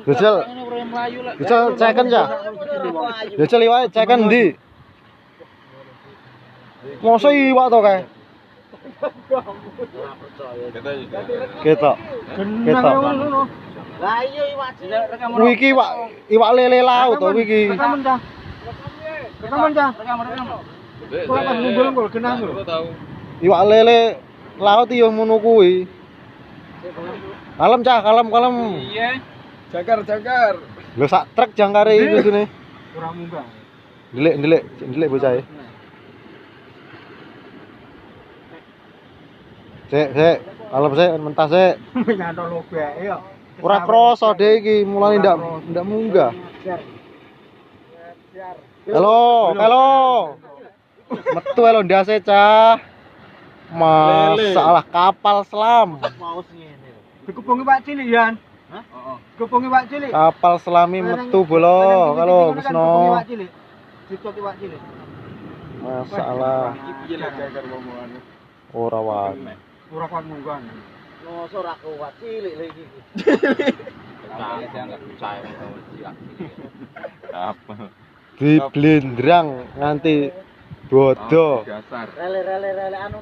Jajal. Jajal ceken ya. Jajal iwak ceken ndi? Mosok iwak to kae? Ketok. Ketok. Lah iya iwak cilik. Kuwi iki iwak lele laut to iki. Rekaman dah. Rekaman dah. Kok pas ngumpul genang lho. Iwak lele laut yo ngono kuwi. Kalem cah, kalem. Iya. Jagar. Lho sak truk jangkare iki kudune. Ora munggah. Ndelik bocahe. Sik, kalem sik, mentas sik. Nyantol lobeke yo. Ora krasa dhek iki, mulane ndak munggah. Halo. Metu elo ndase cah. Masalah kapal selam. Paus ngene. Dikupungi Pak Cilik, Yan. Hah? Heeh. Dikupungi Pak Cilik. Kapal selami metu bolo. Halo, Kusno. Dikupungi Pak Cilik. Masalah. Piye lek jagar omongan. Ora wae. Ora kuat munggah. Mosok ora kuat cilik lho iki. Di blendrang nganti bodo. Rele anu.